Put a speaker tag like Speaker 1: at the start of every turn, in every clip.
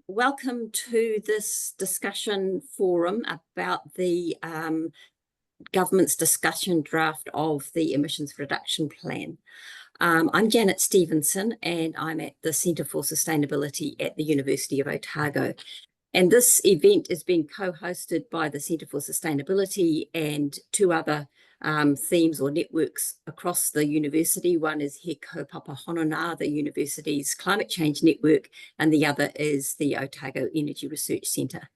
Speaker 1: Welcome to this discussion forum about the government's discussion draft of the emissions reduction plan. I'm Janet Stephenson and I'm at the Centre for Sustainability at the University of Otago. And this event is being co-hosted by the Centre for Sustainability and two other themes or networks across the university. One is He Kaupapa Hononga, the university's climate change network, and the other is the Otago Energy Research Centre.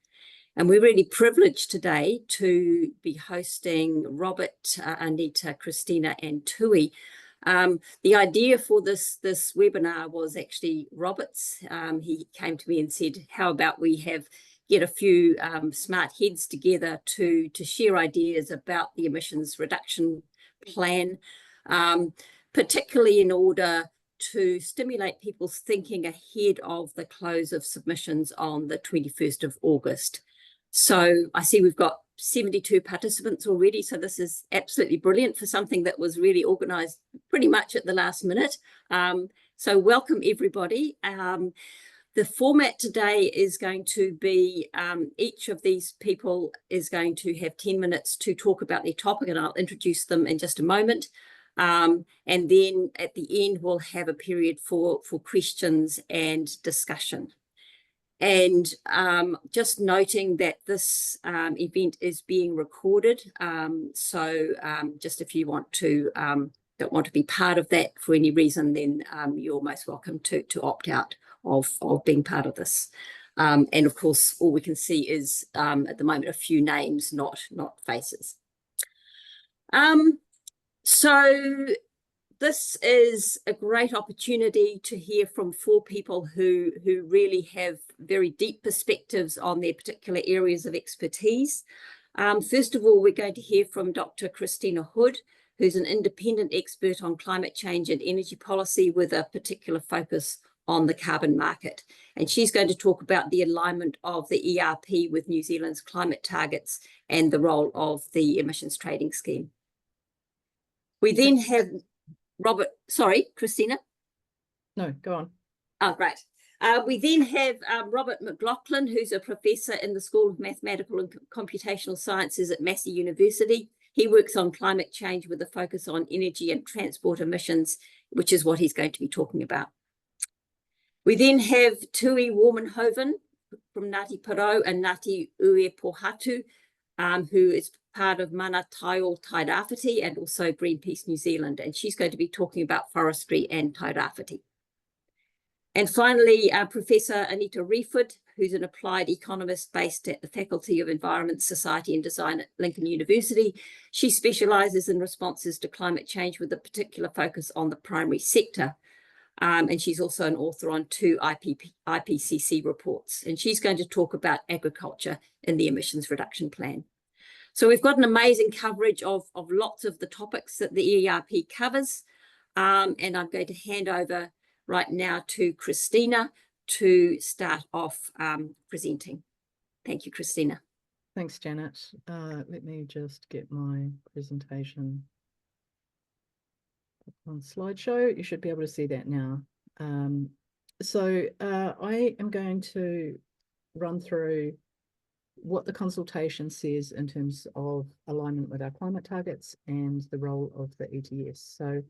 Speaker 1: And we're really privileged today to be hosting Robert, Anita, Christina and Tui. The idea for this webinar was actually Robert's. He came to me and said, how about we get a few smart heads together to share ideas about the emissions reduction plan, particularly in order to stimulate people's thinking ahead of the close of submissions on the 21st of August. So I see we've got 72 participants already, so this is absolutely brilliant for something that was really organised pretty much at the last minute. So welcome everybody. The format today is going to be each of these people is going to have 10 minutes to talk about their topic, and I'll introduce them in just a moment. And then at the end, we'll have a period for questions and discussion. And just noting that this event is being recorded. So just if you don't want to be part of that for any reason, then you're most welcome to opt out of being part of this. And of course, all we can see is at the moment a few names, not faces. So this is a great opportunity to hear from four people who really have very deep perspectives on their particular areas of expertise. First of all, we're going to hear from Dr. Christina Hood, who's an independent expert on climate change and energy policy with a particular focus on the carbon market. And she's going to talk about the alignment of the ERP with New Zealand's climate targets and the role of the emissions trading scheme. We then have Robert, sorry, Christina?
Speaker 2: No, go on.
Speaker 1: Oh, great. We then have Robert McLachlan, who's a professor in the School of Mathematical and Computational Sciences at Massey University. He works on climate change with a focus on energy and transport emissions, which is what he's going to be talking about. We then have Tui Warmenhoven from Ngāti Porou and Ngāti Uepohatu, who is part of Mana Taiao and also Greenpeace New Zealand, and she's going to be talking about forestry and Tairāwhiti. And finally, Professor Anita Wreford, who's an applied economist based at the Faculty of Environment, Society and Design at Lincoln University. She specialises in responses to climate change with a particular focus on the primary sector. And she's also an author on two IPCC reports. And she's going to talk about agriculture in the emissions reduction plan. So we've got an amazing coverage of lots of the topics that the ERP covers. And I'm going to hand over right now to Christina to start off presenting. Thank you, Christina.
Speaker 2: Thanks, Janet. Let me just get my presentation on slideshow. You should be able to see that now. So I am going to run through what the consultation says in terms of alignment with our climate targets and the role of the ETS. So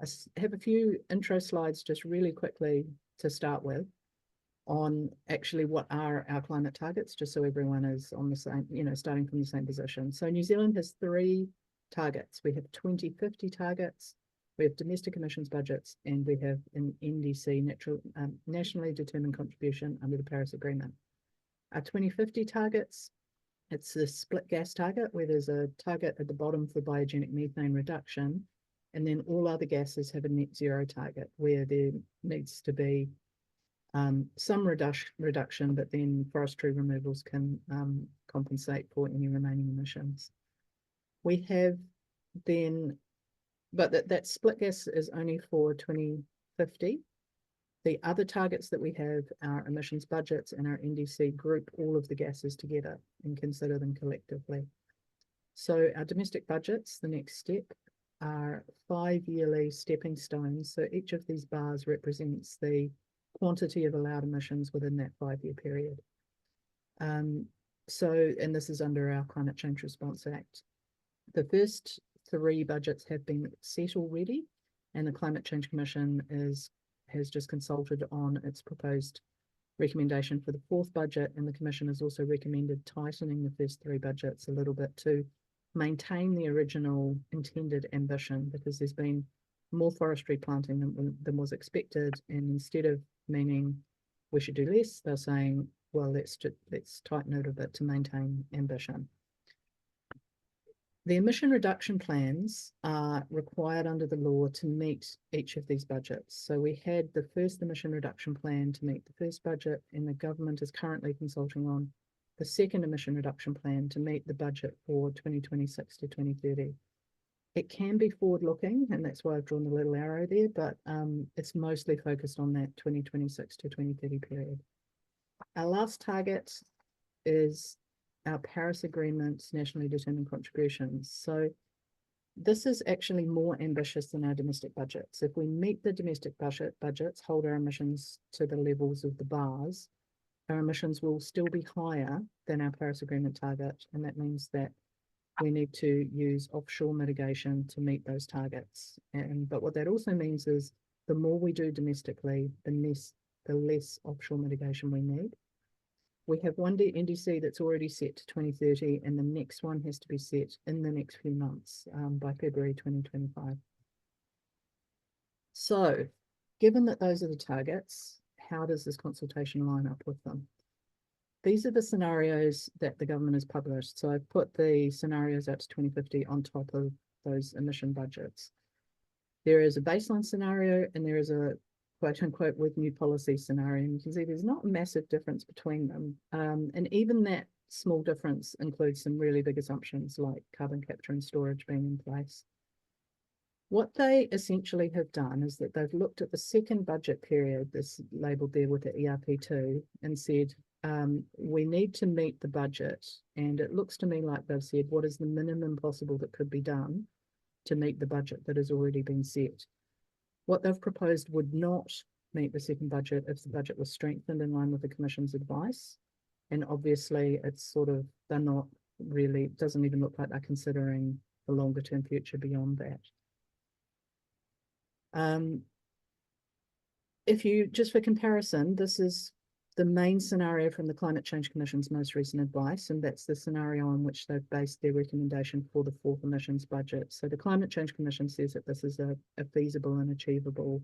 Speaker 2: I have a few intro slides just really quickly to start with on actually what are our climate targets, just so everyone is on the same, starting from the same position. So New Zealand has three targets. We have 2050 targets, we have domestic emissions budgets, and we have an NDC, nationally determined contribution under the Paris Agreement. Our 2050 targets, it's a split gas target where there's a target at the bottom for biogenic methane reduction, and then all other gases have a net zero target where there needs to be some reduction, but then forestry removals can compensate for any remaining emissions. We have then, but that split gas is only for 2050. The other targets that we have, our emissions budgets and our NDC, group all of the gases together and consider them collectively. So our domestic budgets, the next step, are 5-yearly stepping stones. So each of these bars represents the quantity of allowed emissions within that 5-year period. And this is under our Climate Change Response Act. The first 3 budgets have been set already, and the Climate Change Commission has just consulted on its proposed recommendation for the 4th budget, and the Commission has also recommended tightening the first 3 budgets a little bit to maintain the original intended ambition, because there's been more forestry planting than was expected, and instead of meaning we should do less, they're saying, well, let's tighten it a bit to maintain ambition. The emission reduction plans are required under the law to meet each of these budgets. So we had the first emission reduction plan to meet the first budget, and the government is currently consulting on the second emission reduction plan to meet the budget for 2026 to 2030. It can be forward-looking, and that's why I've drawn the little arrow there, but it's mostly focused on that 2026 to 2030 period. Our last target is our Paris Agreement nationally determined contributions. So this is actually more ambitious than our domestic budgets. If we meet the domestic budgets, hold our emissions to the levels of the bars, our emissions will still be higher than our Paris Agreement target, and that means that we need to use offshore mitigation to meet those targets. But what that also means is the more we do domestically, the less offshore mitigation we need. We have one NDC that's already set to 2030, and the next one has to be set in the next few months, by February 2025. So, given that those are the targets, how does this consultation line up with them? These are the scenarios that the government has published. So I've put the scenarios out to 2050 on top of those emission budgets. There is a baseline scenario, and there is a quote-unquote with new policy scenario, and you can see there's not a massive difference between them, and even that small difference includes some really big assumptions like carbon capture and storage being in place. What they essentially have done is that they've looked at the second budget period, this labelled there with the ERP2, and said we need to meet the budget, and it looks to me like they've said what is the minimum possible that could be done to meet the budget that has already been set. What they've proposed would not meet the second budget if the budget was strengthened in line with the Commission's advice. And obviously it's sort of, they're not really, it doesn't even look like they're considering the longer term future beyond that. If you, just for comparison, this is the main scenario from the Climate Change Commission's most recent advice, and that's the scenario on which they've based their recommendation for the 4th emissions budget. So the Climate Change Commission says that this is a feasible and achievable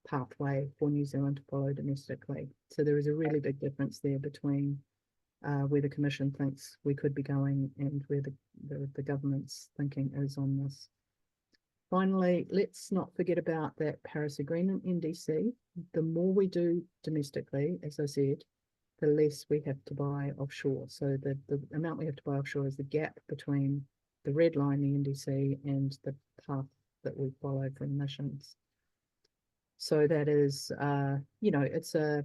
Speaker 2: pathway for New Zealand to follow domestically. So there is a really big difference there between where the Commission thinks we could be going and where the government's thinking is on this. Finally, let's not forget about that Paris Agreement NDC. The more we do domestically, as I said, the less we have to buy offshore. So the amount we have to buy offshore is the gap between the red line, the NDC, and the path that we follow for emissions. So that is, you know, it's a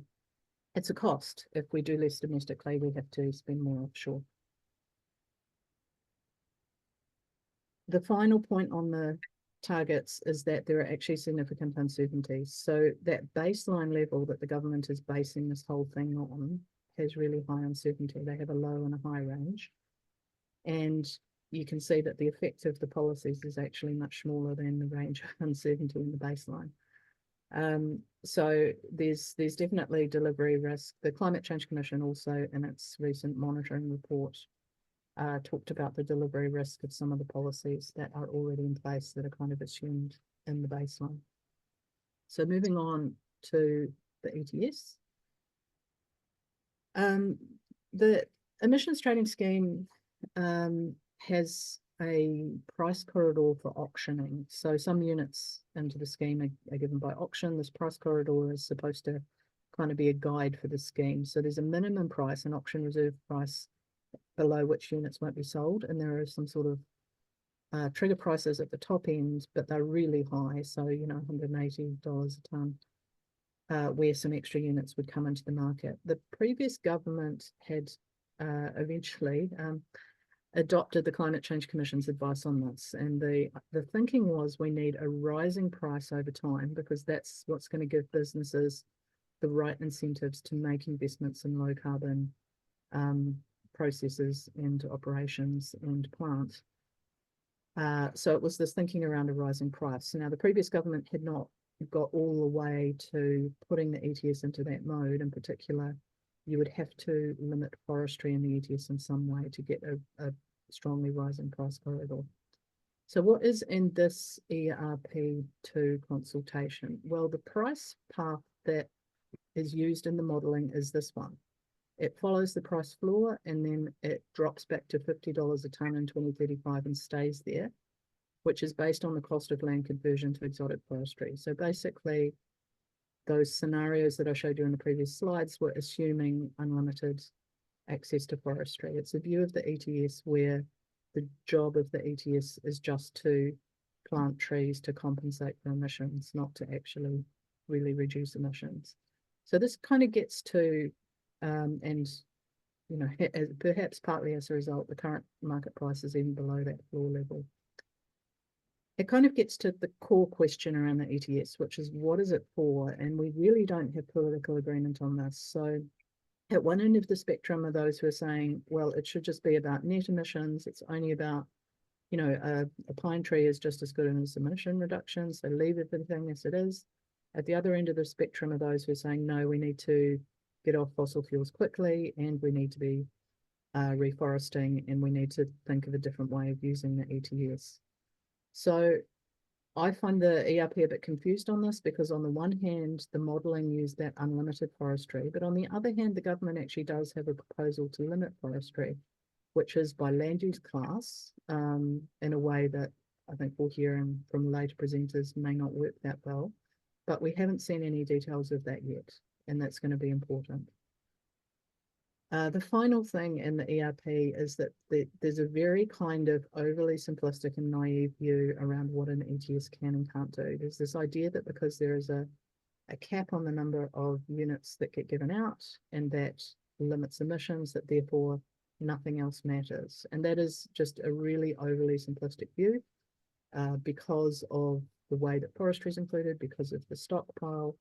Speaker 2: cost. If we do less domestically, we have to spend more offshore. The final point on the targets is that there are actually significant uncertainties. So that baseline level that the government is basing this whole thing on has really high uncertainty. They have a low and a high range. And you can see that the effect of the policies is actually much smaller than the range of uncertainty in the baseline. So there's definitely delivery risk. The Climate Change Commission also, in its recent monitoring report, talked about the delivery risk of some of the policies that are already in place that are kind of assumed in the baseline. So moving on to the ETS. The emissions trading scheme has a price corridor for auctioning. So some units into the scheme are given by auction. This price corridor is supposed to kind of be a guide for the scheme. So there's a minimum price, an auction reserve price, below which units won't be sold, and there are some sort of trigger prices at the top end, but they're really high, so you know, $180 a tonne, where some extra units would come into the market. The previous government had eventually adopted the Climate Change Commission's advice on this, and the thinking was we need a rising price over time, because that's what's going to give businesses the right incentives to make investments in low carbon processes and operations and plant. So it was this thinking around a rising price. Now, the previous government had not got all the way to putting the ETS into that mode. In particular, you would have to limit forestry in the ETS in some way to get a strongly rising price corridor. So what is in this ERP2 consultation? Well, the price path that is used in the modelling is this one. It follows the price floor and then it drops back to $50 a tonne in 2035 and stays there, which is based on the cost of land conversion to exotic forestry. So basically, those scenarios that I showed you in the previous slides were assuming unlimited access to forestry. It's a view of the ETS where the job of the ETS is just to plant trees to compensate for emissions, not to actually really reduce emissions. So this kind of gets to, and you know, perhaps partly as a result, the current market price is even below that floor level. It kind of gets to the core question around the ETS, which is what is it for? And we really don't have political agreement on this. So at one end of the spectrum are those who are saying, well, it should just be about net emissions. It's only about, you know, a pine tree is just as good as emission reduction, so leave everything as it is. At the other end of the spectrum are those who are saying, no, we need to get off fossil fuels quickly and we need to be reforesting and we need to think of a different way of using the ETS. So I find the ERP a bit confused on this because on the one hand, the modelling used that unlimited forestry, but on the other hand, the government actually does have a proposal to limit forestry, which is by land use class in a way that I think we'll hear from later presenters may not work that well, but we haven't seen any details of that yet, and that's going to be important. The final thing in the ERP is that there's a very kind of overly simplistic and naive view around what an ETS can and can't do. There's this idea that because there is a cap on the number of units that get given out and that limits emissions, that therefore nothing else matters. And that is just a really overly simplistic view because of the way that forestry is included, because of the stockpile,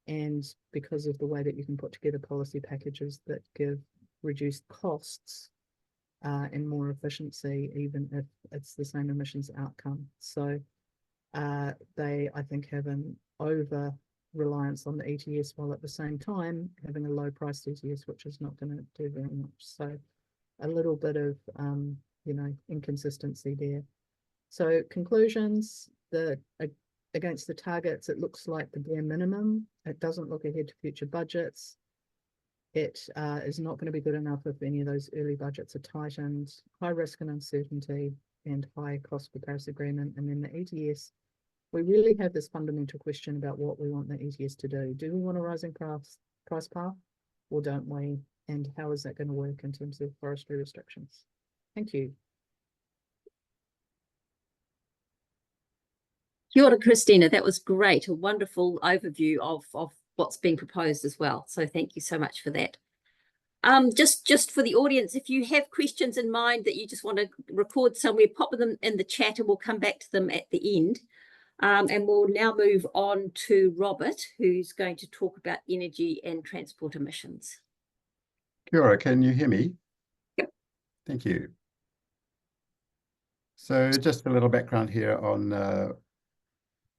Speaker 2: and because of the way that you can put together policy packages that give reduced costs and more efficiency, even if it's the same emissions outcome. So they, I think, have an over reliance on the ETS while at the same time having a low price ETS, which is not going to do very much. So a little bit of, you know, inconsistency there. So conclusions, against the targets, it looks like the bare minimum. It doesn't look ahead to future budgets. It is not going to be good enough if any of those early budgets are tightened. High risk and uncertainty and high cost per Paris Agreement. And then the ETS, we really have this fundamental question about what we want the ETS to do. Do we want a rising price path or don't we? And how is that going to work in terms of forestry restrictions? Thank you.
Speaker 1: Kia ora, Christina. That was great. A wonderful overview of what's being proposed as well. So thank you so much for that. Just for the audience, if you have questions in mind that you just want to record somewhere, pop them in the chat and we'll come back to them at the end. And we'll now move on to Robert, who's going to talk about energy and transport emissions.
Speaker 3: Kia ora, can you hear me?
Speaker 1: Yep.
Speaker 3: Thank you. So just a little background here on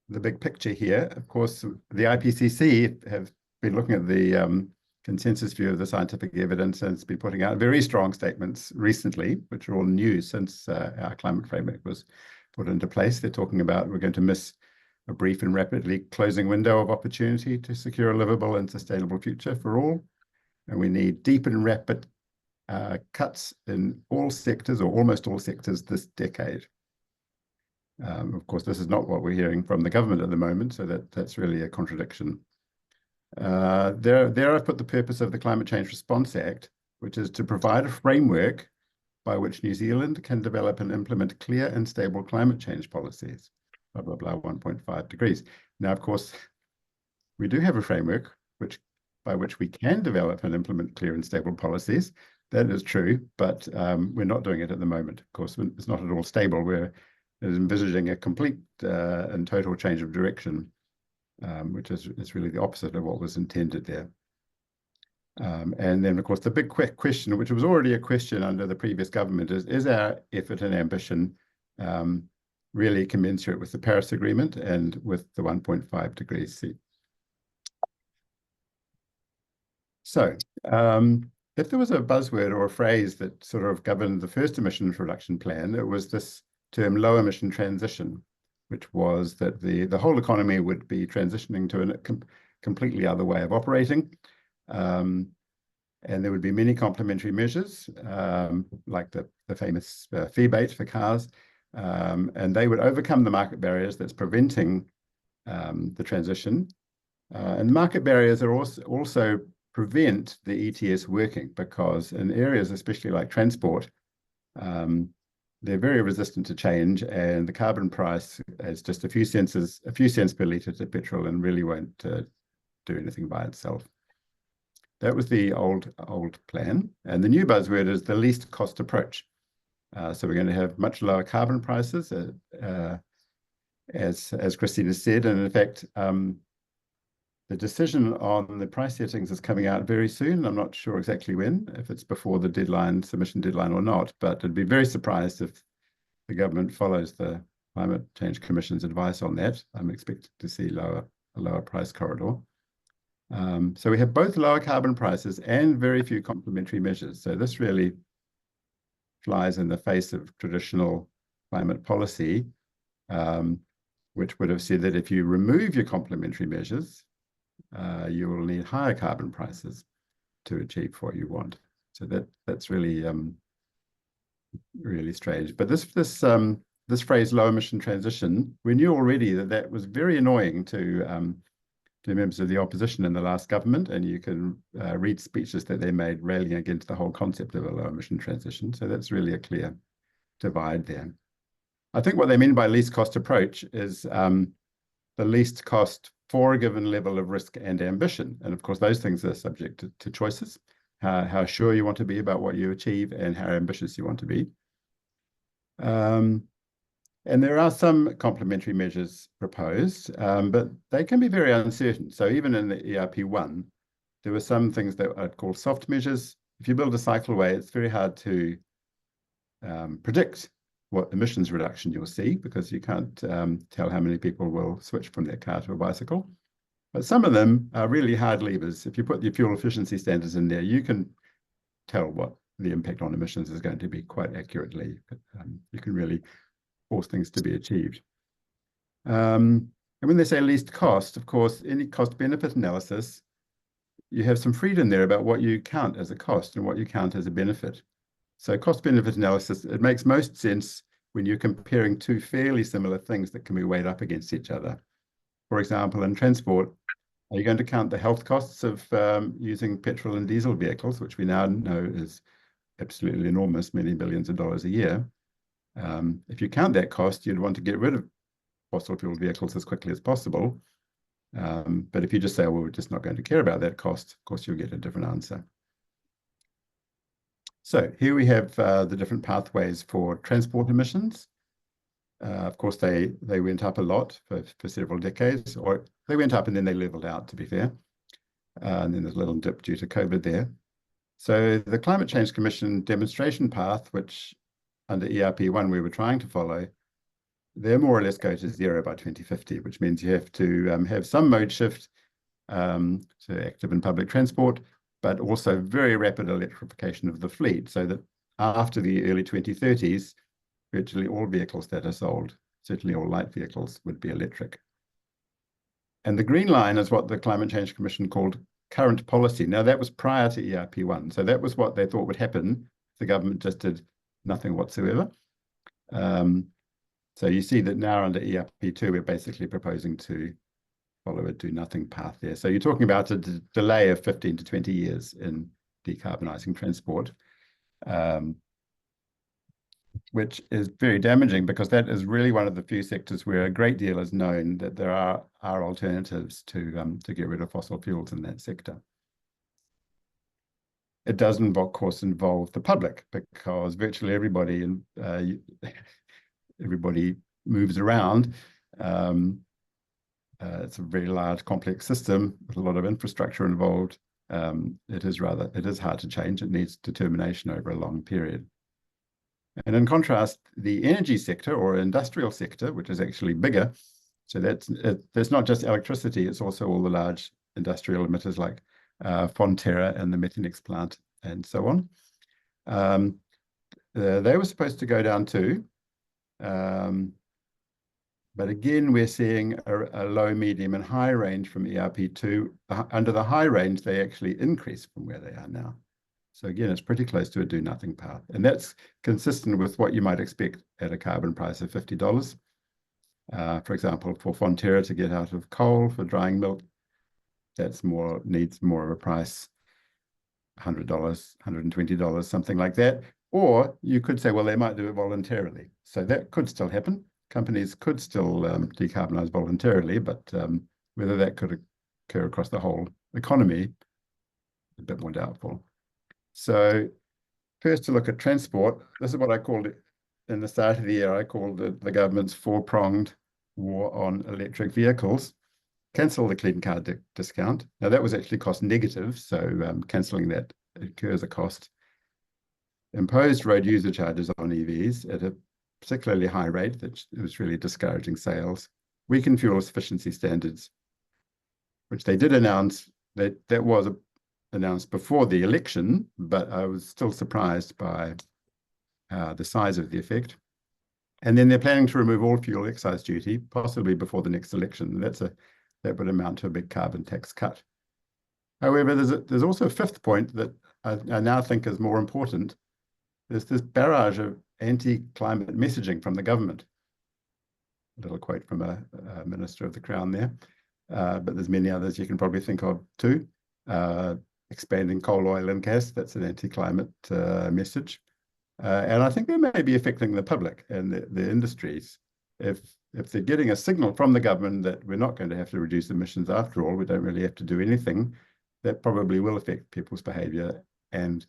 Speaker 3: the big picture here. Of course, the IPCC have been looking at the consensus view of the scientific evidence and it's been putting out very strong statements recently, which are all new since our climate framework was put into place. They're talking about we're going to miss a brief and rapidly closing window of opportunity to secure a livable and sustainable future for all. And we need deep and rapid cuts in all sectors or almost all sectors this decade. Of course, this is not what we're hearing from the government at the moment, so that's really a contradiction. There I've put the purpose of the Climate Change Response Act, which is to provide a framework by which New Zealand can develop and implement clear and stable climate change policies, blah, blah, blah, 1.5 degrees. Now, of course, we do have a framework by which we can develop and implement clear and stable policies. That is true, but we're not doing it at the moment. Of course, it's not at all stable. We're envisaging a complete and total change of direction which is really the opposite of what was intended there. And then, of course, the big question, which was already a question under the previous government, is our effort and ambition really commensurate with the Paris Agreement and with the 1.5 degrees C? So, if there was a buzzword or a phrase that sort of governed the first emissions reduction plan, it was this term low emission transition, which was that the whole economy would be transitioning to a completely other way of operating. And there would be many complementary measures, like the famous fee bait for cars, and they would overcome the market barriers that's preventing the transition. And market barriers are also prevent the ETS working, because in areas, especially like transport, they're very resistant to change, and the carbon price is just a few cents per litre to petrol, and really won't do anything by itself. That was the old plan, and the new buzzword is the least cost approach. So we're going to have much lower carbon prices, as Christina said, and in fact, the decision on the price settings is coming out very soon. I'm not sure exactly when, if it's before the submission deadline or not, but I'd be very surprised if the government follows the Climate Change Commission's advice on that. I'm expecting to see a lower price corridor. So we have both lower carbon prices and very few complementary measures. So this really flies in the face of traditional climate policy, which would have said that if you remove your complementary measures, you will need higher carbon prices to achieve what you want. So that's really really strange. But this phrase "low emission transition," we knew already that was very annoying to members of the opposition in the last government, and you can read speeches that they made railing against the whole concept of a low emission transition. So that's really a clear divide there. I think what they mean by least cost approach is the least cost for a given level of risk and ambition. And of course, those things are subject to choices, how sure you want to be about what you achieve and how ambitious you want to be. And there are some complementary measures proposed, but they can be very uncertain. So even in the ERP1, there were some things that I'd call soft measures. If you build a cycleway, it's very hard to predict what emissions reduction you'll see, because you can't tell how many people will switch from their car to a bicycle. But some of them are really hard levers. If you put your fuel efficiency standards in there, you can tell what the impact on emissions is going to be quite accurately. You can really force things to be achieved. And when they say least cost, of course, any cost benefit analysis, you have some freedom there about what you count as a cost and what you count as a benefit. So cost benefit analysis, it makes most sense when you're comparing two fairly similar things that can be weighed up against each other. For example, in transport, are you going to count the health costs of using petrol and diesel vehicles, which we now know is absolutely enormous, many billions of dollars a year? If you count that cost, you'd want to get rid of fossil fuel vehicles as quickly as possible. But if you just say, well, we're just not going to care about that cost, of course, you'll get a different answer. So here we have the different pathways for transport emissions. Of course, they went up a lot for several decades, or they went up and then they leveled out, to be fair. And then there's a little dip due to COVID there. So the Climate Change Commission demonstration path, which under ERP1 we were trying to follow, they more or less go to zero by 2050, which means you have to have some mode shift, so active in public transport, but also very rapid electrification of the fleet, so that after the early 2030s, virtually all vehicles that are sold, certainly all light vehicles, would be electric. And the green line is what the Climate Change Commission called current policy. Now, that was prior to ERP1, so that was what they thought would happen if the government just did nothing whatsoever. So you see that now under ERP2, we're basically proposing to follow a do-nothing path there. So you're talking about a delay of 15 to 20 years in decarbonising transport, which is very damaging, because that is really one of the few sectors where a great deal is known that there are alternatives to get rid of fossil fuels in that sector. It does, of course, involve the public, because virtually everybody everybody moves around. It's a very large, complex system with a lot of infrastructure involved. It is hard to change. It needs determination over a long period. And in contrast, the energy sector or industrial sector, which is actually bigger, so there's not just electricity, it's also all the large industrial emitters like Fonterra and the Methanex plant and so on. They were supposed to go down too. But again, we're seeing a low, medium, and high range from ERP2. Under the high range, they actually increase from where they are now. So again, it's pretty close to a do-nothing path. And that's consistent with what you might expect at a carbon price of $50. For example, for Fonterra to get out of coal for drying milk, needs more of a price, $100, $120, something like that. Or you could say, well, they might do it voluntarily. So that could still happen. Companies could still decarbonize voluntarily, but whether that could occur across the whole economy, a bit more doubtful. So first to look at transport, this is what I called it in the start of the year. I called the government's four-pronged war on electric vehicles. Cancel the clean car discount. Now that was actually cost negative, so cancelling that incurs a cost. Imposed road user charges on EVs at a particularly high rate that was really discouraging sales. Weakened fuel efficiency standards, which they did announce. That was announced before the election, but I was still surprised by the size of the effect. And then they're planning to remove all fuel excise duty, possibly before the next election. That would amount to a big carbon tax cut. However, there's also a fifth point that I now think is more important. There's this barrage of anti-climate messaging from the government. A little quote from a Minister of the Crown there, but there's many others you can probably think of too. Expanding coal, oil and gas, that's an anti-climate message. And I think they may be affecting the public and the industries. If they're getting a signal from the government that we're not going to have to reduce emissions after all, we don't really have to do anything, that probably will affect people's behaviour and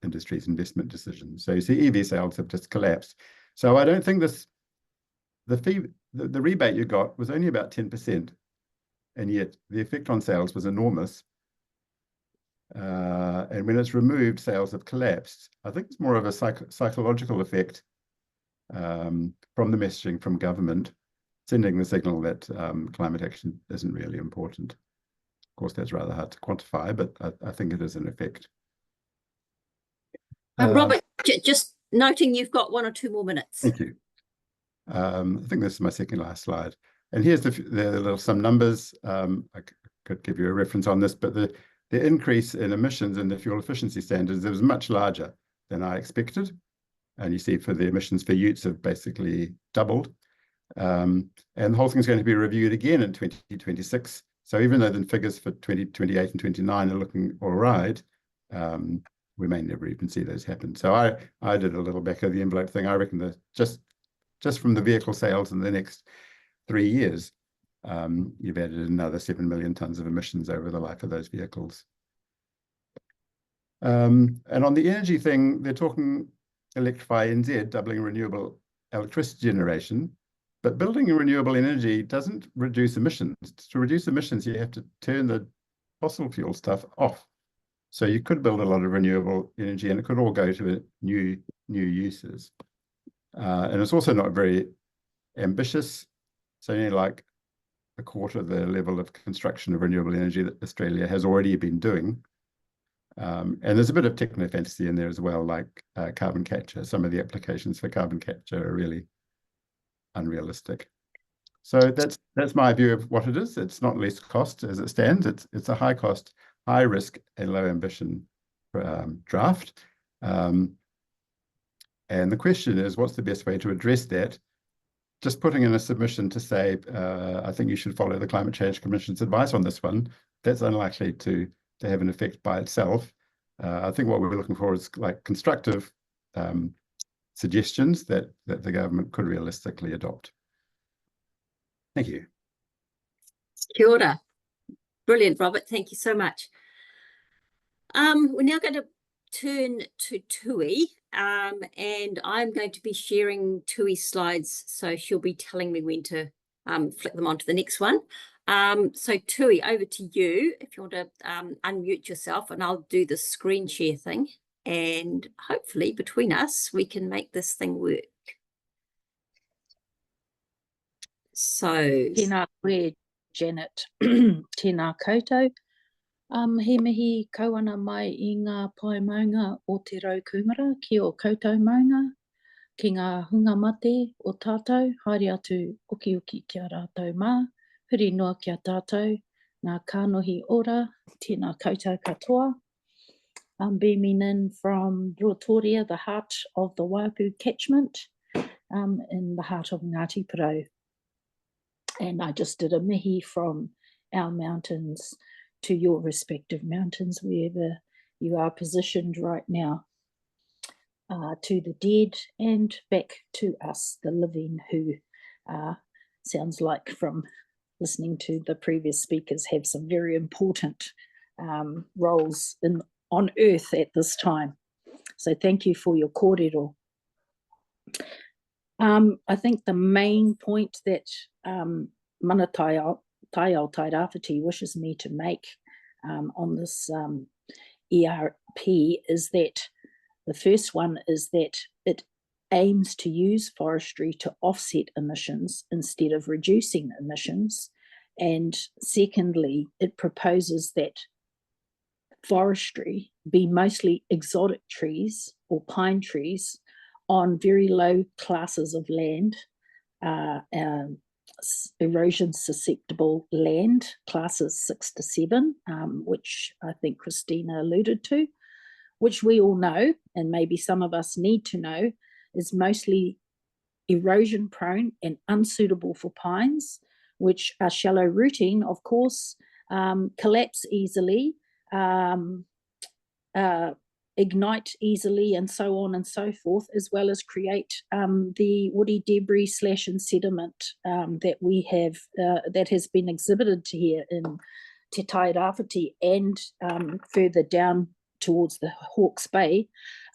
Speaker 3: industry's investment decisions. So you see EV sales have just collapsed. So I don't think the rebate you got was only about 10%, and yet the effect on sales was enormous. And when it's removed, sales have collapsed. I think it's more of a psychological effect from the messaging from government, sending the signal that climate action isn't really important. Of course, that's rather hard to quantify, but I think it is an effect.
Speaker 1: Robert, just noting you've got 1 or 2 more minutes.
Speaker 3: Thank you. I think this is my second last slide. And here's some numbers. I could give you a reference on this, but the increase in emissions in the fuel efficiency standards, it was much larger than I expected. And you see for the emissions for utes have basically doubled. And the whole thing is going to be reviewed again in 2026. So even though the figures for 2028 and 29 are looking all right, we may never even see those happen. So I did a little back of the envelope thing. I reckon that just from the vehicle sales in the next 3 years, you've added another 7 million tonnes of emissions over the life of those vehicles. And on the energy thing, they're talking electrify NZ, doubling renewable electricity generation. But building renewable energy doesn't reduce emissions. To reduce emissions, you have to turn the fossil fuel stuff off. So you could build a lot of renewable energy and it could all go to new uses. And it's also not very ambitious. It's only like a quarter of the level of construction of renewable energy that Australia has already been doing. And there's a bit of techno fantasy in there as well, like carbon capture. Some of the applications for carbon capture are really unrealistic. So that's my view of what it is. It's not least cost as it stands. It's a high cost, high risk and low ambition draft. And the question is, what's the best way to address that? Just putting in a submission to say, I think you should follow the Climate Change Commission's advice on this one, that's unlikely to have an effect by itself. I think what we're looking for is like constructive suggestions that the government could realistically adopt. Thank you.
Speaker 1: Kia ora. Brilliant, Robert. Thank you so much. We're now going to turn to Tui, and I'm going to be sharing Tui's slides, so she'll be telling me when to flick them on to the next one. So Tui, over to you if you want to unmute yourself, and I'll do the screen share thing, and hopefully between us we can make this thing work. So
Speaker 4: Tēnā koe, Janet. Tēnā koutou. He mihi kauana mai I ngā pai maunga o te rau kumara ki o koutou maunga, ki ngā hunga mate o tātou, haere atu uki uki kia rātou mā, huri noa kia tātou, ngā kānohi ora, tēnā koutou katoa. I'm beaming in from Ruatoria, the heart of the Uepohatu catchment, in the heart of Ngāti Porou. And I just did a mihi from our mountains to your respective mountains, wherever you are positioned right now, to the dead and back to us, the living, who sounds like from listening to the previous speakers have some very important roles on earth at this time. So thank you for your kōrero. I think the main point that Mana Taiao Tairāwhiti wishes me to make on this ERP is that the first one is that it aims to use forestry to offset emissions instead of reducing emissions. And secondly, it proposes that forestry be mostly exotic trees or pine trees on very low classes of land, erosion susceptible land, classes 6 to 7, which I think Christina alluded to, which we all know, and maybe some of us need to know, is mostly erosion prone and unsuitable for pines, which are shallow rooting, of course, collapse easily, ignite easily, and so on and so forth, as well as create the woody debris and sediment that we have, that has been exhibited here in Te Tairāwhiti and further down towards the Hawke's Bay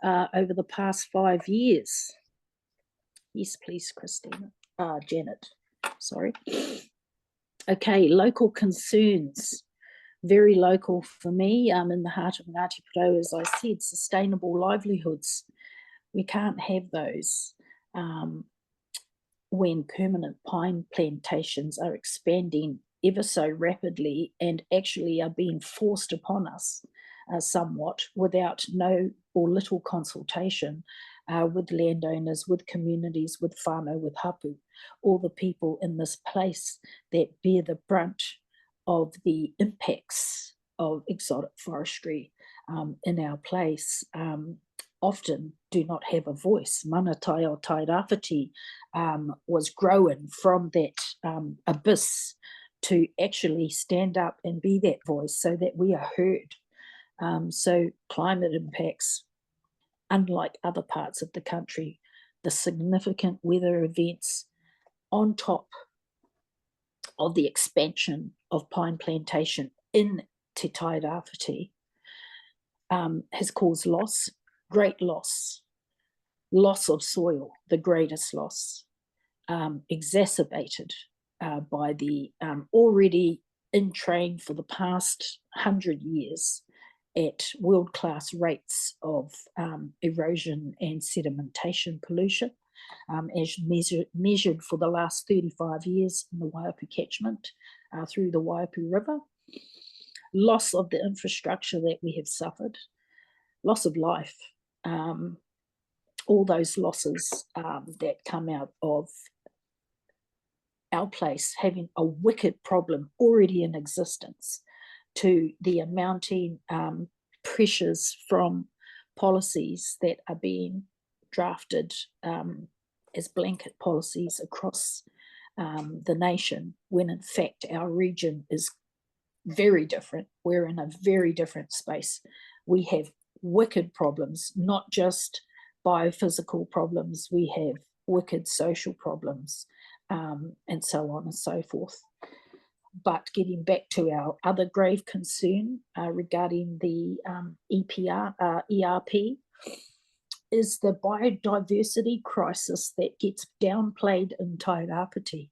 Speaker 4: over the past 5 years. Yes, please, Christina. Janet, sorry. Okay, local concerns. Very local for me, in the heart of Ngāti Porou, as I said, sustainable livelihoods. We can't have those when permanent pine plantations are expanding ever so rapidly and actually are being forced upon us somewhat without no or little consultation with landowners, with communities, with whānau, with hapu, all the people in this place that bear the brunt of the impacts of exotic forestry in our place, often do not have a voice. Mana Taiao Tairāwhiti was growing from that abyss to actually stand up and be that voice so that we are heard. So climate impacts, unlike other parts of the country, the significant weather events on top of the expansion of pine plantation in Te Tairāwhiti has caused loss, great loss of soil, the greatest loss, exacerbated by the already in train for the past 100 years at world-class rates of erosion and sedimentation pollution, as measured for the last 35 years in the Waiupu catchment through the Waiupu River. Loss of the infrastructure that we have suffered, loss of life, all those losses that come out of our place having a wicked problem already in existence, to the amounting pressures from policies that are being drafted as blanket policies across the nation, when in fact our region is very different. We're in a very different space. We have wicked problems, not just biophysical problems, we have wicked social problems, and so on and so forth. But getting back to our other grave concern regarding the ERP is the biodiversity crisis that gets downplayed in Tairāwhiti.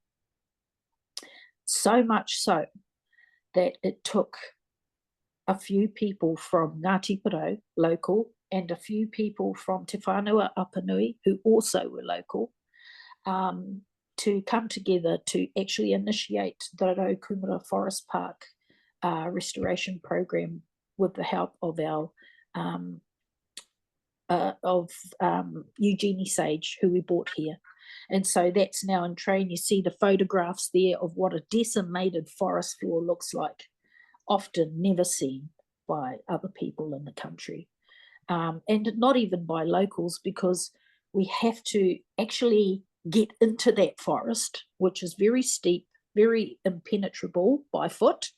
Speaker 4: So much so that it took a few people from Ngāti Porou, local, and a few people from Te Whānau Apanui, who also were local, to come together to actually initiate the Raukumara Forest Park restoration program with the help of our Eugenie Sage, who we brought here. And so that's now in train. You see the photographs there of what a decimated forest floor looks like, often never seen by other people in the country. And not even by locals, because we have to actually get into that forest, which is very steep, very impenetrable by foot,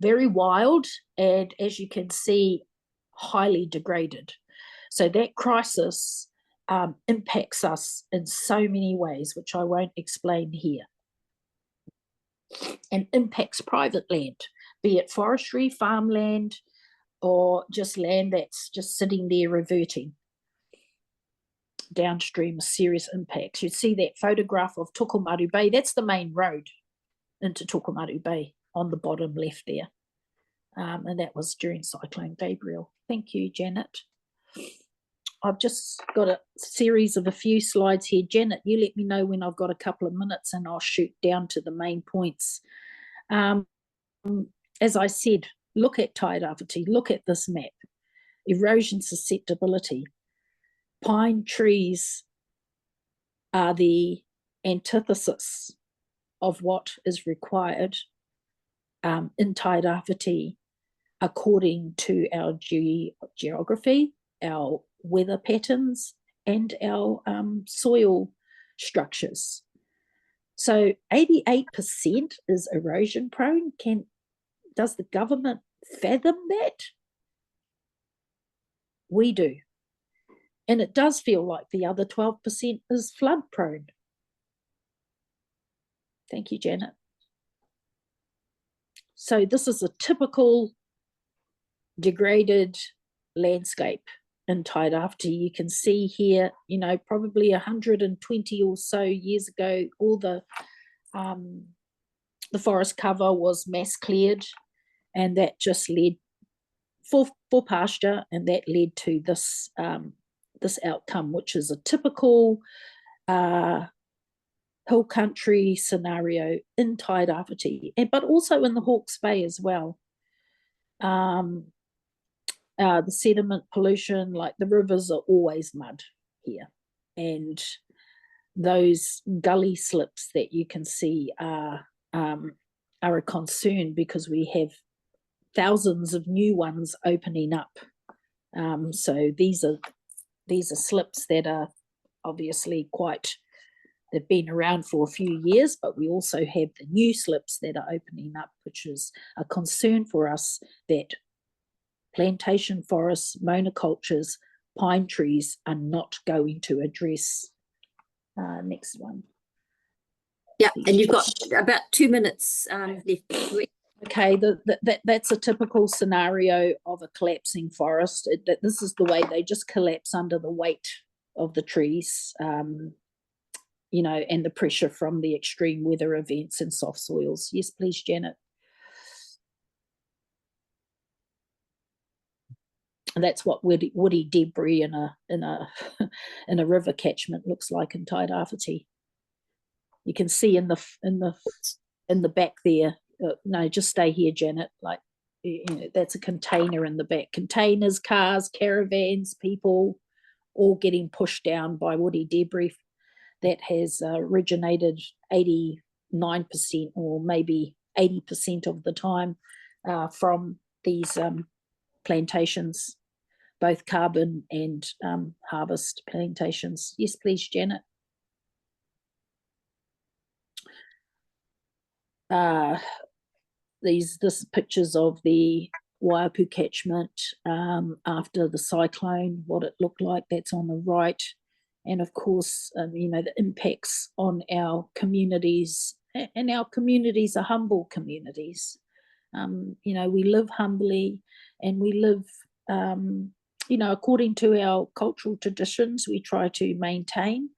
Speaker 4: very wild, and as you can see, highly degraded. So that crisis impacts us in so many ways, which I won't explain here, and impacts private land, be it forestry, farmland, or just land that's just sitting there reverting. Downstream serious impacts. You see that photograph of Tokomaru Bay, that's the main road into Tokomaru Bay on the bottom left there. And that was during Cyclone Gabriel. Thank you, Janet. I've just got a series of a few slides here. Janet, you let me know when I've got a couple of minutes and I'll shoot down to the main points. As I said, look at Tairāwhiti, look at this map. Erosion susceptibility. Pine trees are the antithesis of what is required in Tairāwhiti according to our geography, our weather patterns, and our soil structures. So 88% is erosion prone. Does the government fathom that? We do. And it does feel like the other 12% is flood prone. Thank you, Janet. So this is a typical degraded landscape in Tairāwhiti. You can see here, you know, probably 120 or so years ago, all the forest cover was mass cleared, and that just led for pasture, and that led to this this outcome, which is a typical hill country scenario in Tairāwhiti, but also in the Hawke's Bay as well. The sediment pollution, like the rivers are always mud here, and those gully slips that you can see are a concern, because we have thousands of new ones opening up. So these are slips that are obviously they've been around for a few years, but we also have the new slips that are opening up, which is a concern for us, that plantation forests, monocultures, pine trees are not going to address. Next one.
Speaker 1: Yeah, and you've got about 2 minutes left.
Speaker 4: Okay, that's a typical scenario of a collapsing forest. This is the way they just collapse under the weight of the trees, you know, and the pressure from the extreme weather events and soft soils. Yes, please, Janet. And that's what woody debris in a in a river catchment looks like in Tairāwhiti. You can see in the back there. No, just stay here, Janet. Like, you know, that's a container in the back. Containers, cars, caravans, people, all getting pushed down by woody debris that has originated 89% or maybe 80% of the time from these plantations, both carbon and harvest plantations. Yes, please, Janet. This pictures of the Waiapu catchment after the cyclone, what it looked like. That's on the right, and of course, you know, the impacts on our communities. And our communities are humble communities. You know, we live humbly, and we live, you know, according to our cultural traditions. We try to maintain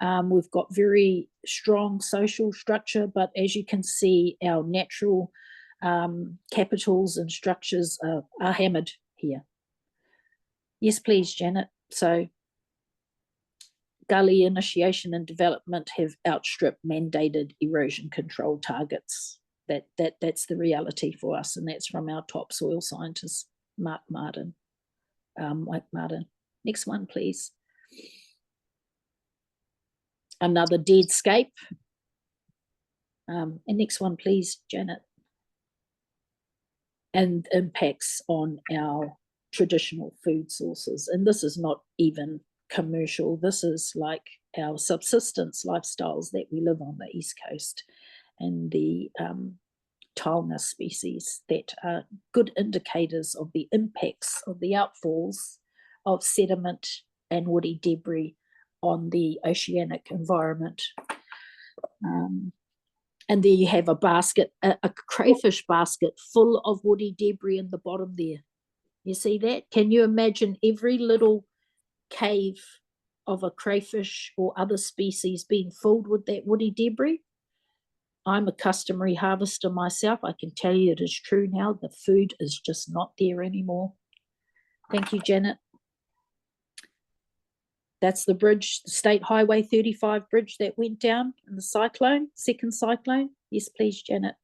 Speaker 4: We've got very strong social structure, but as you can see, our natural capitals and structures are hammered here. Yes, please, Janet. So gully initiation and development have outstripped mandated erosion control targets. That's the reality for us, and that's from our top soil scientist, Mike Martin. Next one, please. Another deadscape. And next one, please, Janet. And impacts on our traditional food sources. And this is not even commercial. This is like our subsistence lifestyles that we live on the East Coast, and the taonga species that are good indicators of the impacts of the outfalls of sediment and woody debris on the oceanic environment. And there you have a basket, a crayfish basket full of woody debris in the bottom there. You see that? Can you imagine every little cave of a crayfish or other species being filled with that woody debris? I'm a customary harvester myself. I can tell you it is true now. The food is just not there anymore. Thank you, Janet. That's the bridge, the State Highway 35 bridge that went down in the cyclone, second cyclone. Yes, please, Janet.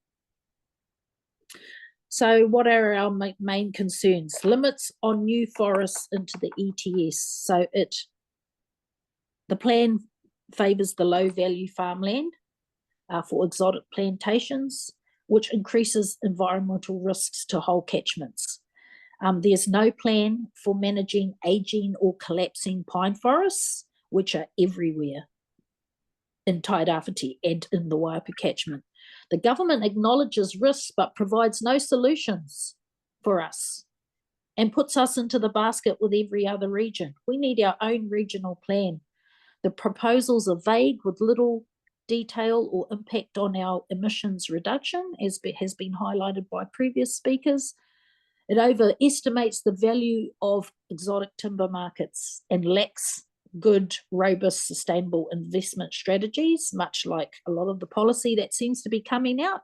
Speaker 4: So what are our main concerns? Limits on new forests into the ETS. So the plan favours the low value farmland for exotic plantations, which increases environmental risks to whole catchments. There's no plan for managing aging or collapsing pine forests, which are everywhere in Tairāwhiti and in the Waipa catchment. The government acknowledges risks but provides no solutions for us and puts us into the basket with every other region. We need our own regional plan. The proposals are vague with little detail or impact on our emissions reduction, as has been highlighted by previous speakers. It overestimates the value of exotic timber markets and lacks good, robust, sustainable investment strategies, much like a lot of the policy that seems to be coming out.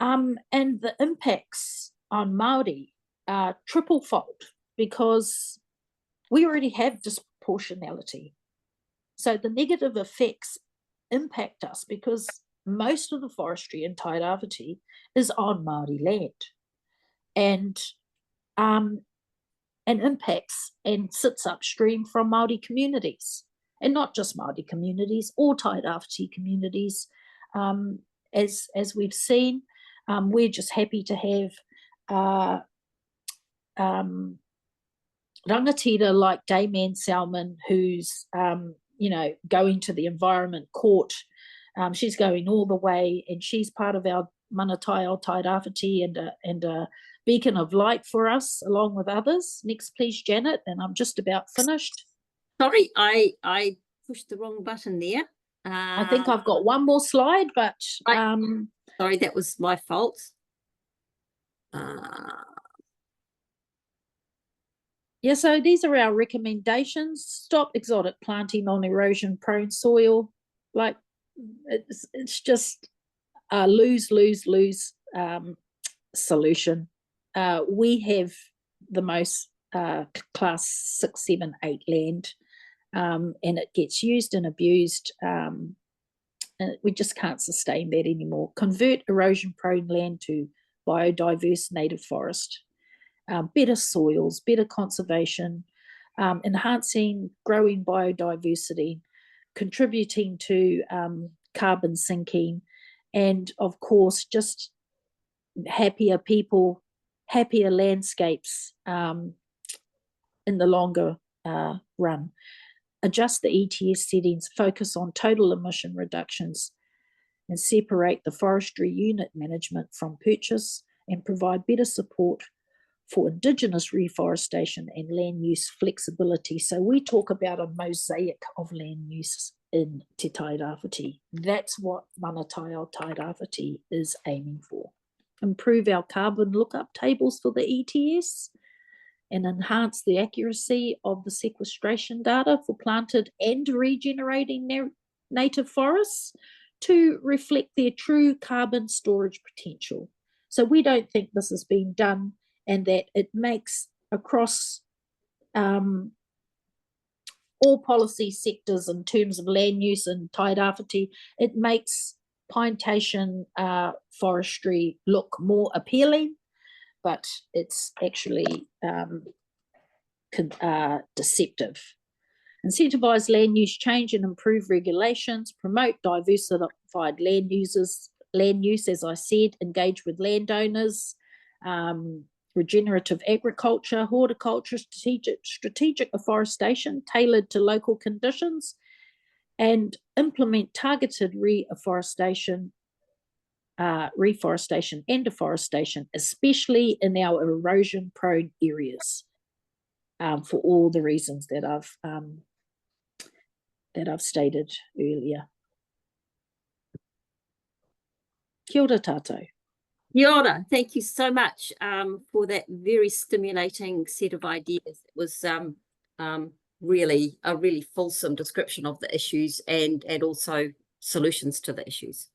Speaker 4: And the impacts on Māori are triple-fold because we already have disproportionality. So the negative effects impact us because most of the forestry in Tairāwhiti is on Māori land. And impacts and sits upstream from Māori communities, and not just Māori communities, all Tairāwhiti communities. As we've seen, we're just happy to have rangatira like Dame Salmon, who's going to the Environment Court. She's going all the way, and she's part of our Manatai Tairāwhiti and a beacon of light for us, along with others. Next, please, Janet, and I'm just about finished.
Speaker 1: Sorry, I pushed the wrong button there.
Speaker 4: I think I've got one more slide, but
Speaker 1: sorry, that was my fault.
Speaker 4: Yeah, so these are our recommendations. Stop exotic planting on erosion-prone soil. Like, it's just a lose-lose-lose solution. We have the most class 6, 7, 8 land, and it gets used and abused, and we just can't sustain that anymore. Convert erosion-prone land to biodiverse native forest, better soils, better conservation, enhancing growing biodiversity, contributing to carbon sinking, and of course just happier people, happier landscapes in the longer run. Adjust the ETS settings, focus on total emission reductions, and separate the forestry unit management from purchase, and provide better support for Indigenous reforestation and land use flexibility. So we talk about a mosaic of land use in Te Tairāwhiti. That's what Manatai Tairāwhiti is aiming for. Improve our carbon lookup tables for the ETS, and enhance the accuracy of the sequestration data for planted and regenerating native forests to reflect their true carbon storage potential. So we don't think this has been done, and that it makes across all policy sectors in terms of land use and Tairāwhiti, it makes plantation forestry look more appealing, but it's actually deceptive. Incentivise land use change and improve regulations, promote diversified land use, as I said, engage with landowners, regenerative agriculture, horticulture, strategic afforestation tailored to local conditions, and implement targeted reforestation and deforestation, especially in our erosion-prone areas, for all the reasons that I've stated earlier. Kia ora tātou.
Speaker 1: Kia ora. Thank you so much for that very stimulating set of ideas. It was really a really fulsome description of the issues and also solutions to the issues.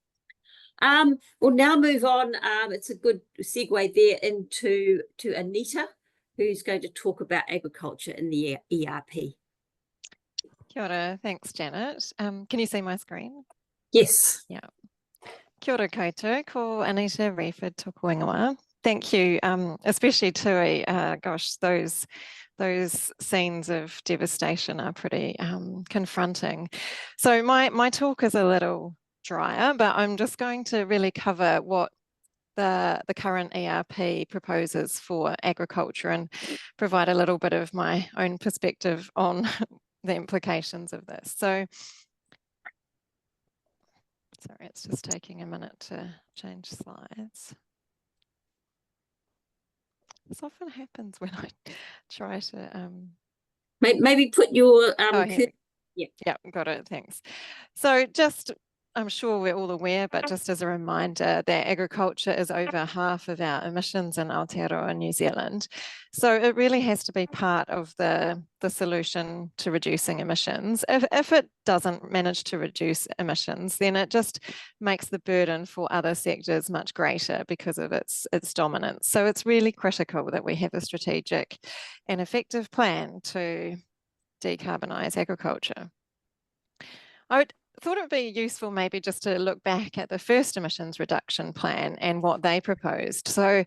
Speaker 1: We'll now move on. It's a good segue there into Anita, who's going to talk about agriculture in the ERP.
Speaker 5: Kia ora, thanks Janet. Can you see my screen?
Speaker 1: Yes.
Speaker 5: Yeah. Kia ora koutou, ko Anita Wreford tōku ingoa. Thank you, especially Tui. Gosh, those scenes of devastation are pretty confronting. So my talk is a little drier, but I'm just going to really cover what the current ERP proposes for agriculture and provide a little bit of my own perspective on the implications of this. So, sorry, it's just taking a minute to change slides. This often happens when I try to...
Speaker 1: Maybe put your...
Speaker 5: Yeah, got it, thanks. So just, I'm sure we're all aware, but just as a reminder that agriculture is over half of our emissions in Aotearoa, New Zealand. So it really has to be part of the solution to reducing emissions. If it doesn't manage to reduce emissions, then it just makes the burden for other sectors much greater because of its dominance. So it's really critical that we have a strategic and effective plan to decarbonise agriculture. I thought it would be useful maybe just to look back at the first emissions reduction plan and what they proposed. So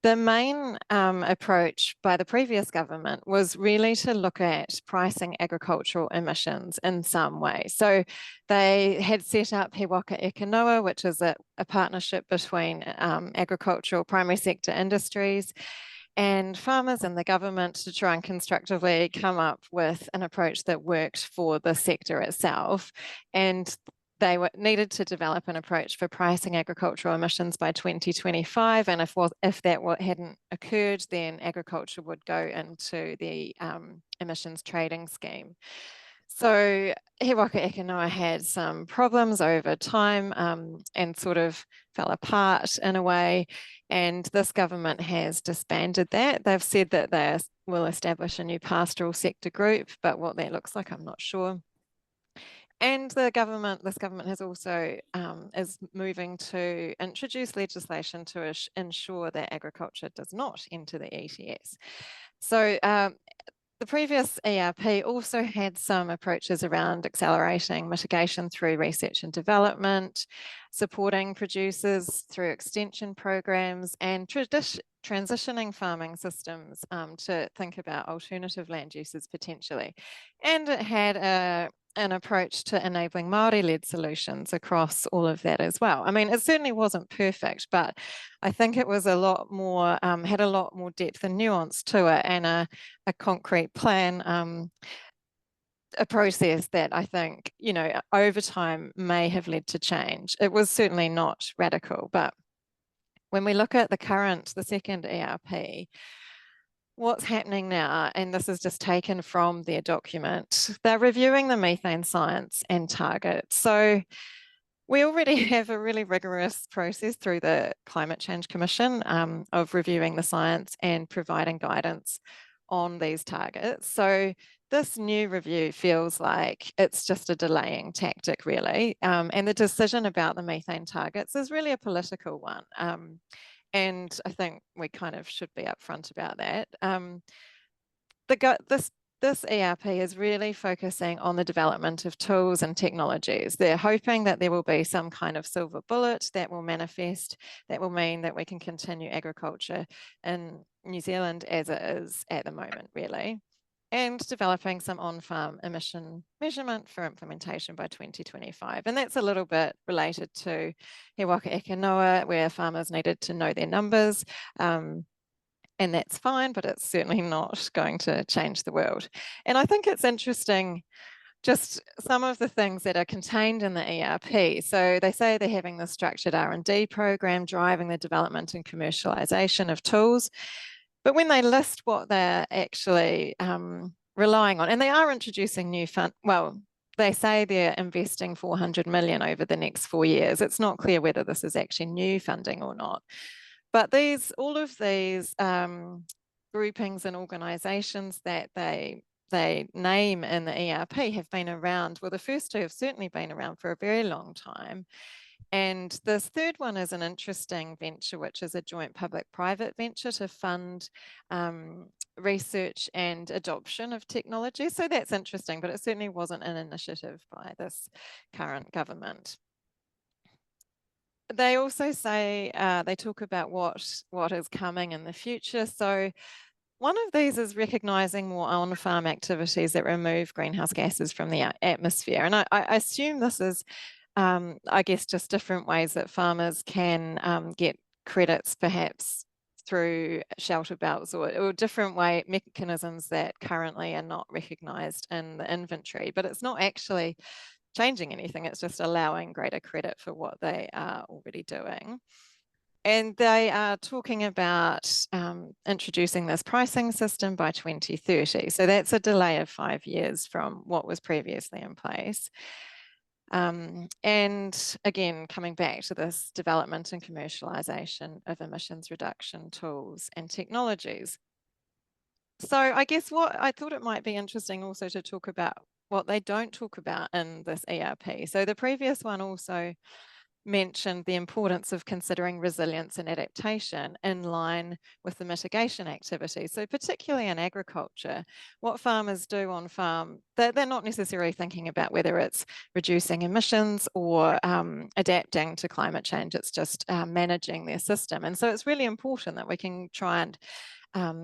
Speaker 5: the main approach by the previous government was really to look at pricing agricultural emissions in some way. So they had set up He Waka Eke Noa, which is a partnership between agricultural primary sector industries and farmers and the government to try and constructively come up with an approach that worked for the sector itself. And they needed to develop an approach for pricing agricultural emissions by 2025. And if that hadn't occurred, then agriculture would go into the emissions trading scheme. So He Waka Eke Noa had some problems over time and sort of fell apart in a way. And this government has disbanded that. They've said that they will establish a new pastoral sector group, but what that looks like, I'm not sure. And this government has also is moving to introduce legislation to ensure that agriculture does not enter the ETS. So the previous ERP also had some approaches around accelerating mitigation through research and development, supporting producers through extension programs, and transitioning farming systems to think about alternative land uses potentially. And it had an approach to enabling Māori-led solutions across all of that as well. I mean, it certainly wasn't perfect, but I think it was a lot more, had a lot more depth and nuance to it, and a concrete plan, a process that I think, you know, over time may have led to change. It was certainly not radical, but when we look at the second ERP, what's happening now, and this is just taken from their document, they're reviewing the methane science and targets. So we already have a really rigorous process through the Climate Change Commission of reviewing the science and providing guidance on these targets. So this new review feels like it's just a delaying tactic, really. And the decision about the methane targets is really a political one. And I think we kind of should be upfront about that. This ERP is really focusing on the development of tools and technologies. They're hoping that there will be some kind of silver bullet that will manifest, that will mean that we can continue agriculture in New Zealand as it is at the moment, really, and developing some on-farm emission measurement for implementation by 2025. And that's a little bit related to He Waka Eke Noa, where farmers needed to know their numbers. And that's fine, but it's certainly not going to change the world. And I think it's interesting, just some of the things that are contained in the ERP. So they say they're having the structured R&D program, driving the development and commercialization of tools. But when they list what they're actually relying on, and they are introducing new they say they're investing 400 million over the next 4 years. It's not clear whether this is actually new funding or not. But all of these groupings and organisations that they name in the ERP have been around. Well, the first two have certainly been around for a very long time. And this third one is an interesting venture, which is a joint public-private venture to fund research and adoption of technology. So that's interesting, but it certainly wasn't an initiative by this current government. They also say, they talk about what is coming in the future. So one of these is recognising more on-farm activities that remove greenhouse gases from the atmosphere. And I assume this is, I guess, just different ways that farmers can get credits, perhaps through shelter belts or different mechanisms that currently are not recognised in the inventory. But it's not actually changing anything, it's just allowing greater credit for what they are already doing. And they are talking about introducing this pricing system by 2030. So that's a delay of 5 years from what was previously in place. And again, coming back to this development and commercialization of emissions reduction tools and technologies. So I guess what I thought it might be interesting also to talk about what they don't talk about in this ERP. So the previous one also mentioned the importance of considering resilience and adaptation in line with the mitigation activities. So particularly in agriculture, what farmers do on farm, they're not necessarily thinking about whether it's reducing emissions or adapting to climate change. It's just managing their system. And so it's really important that we can try and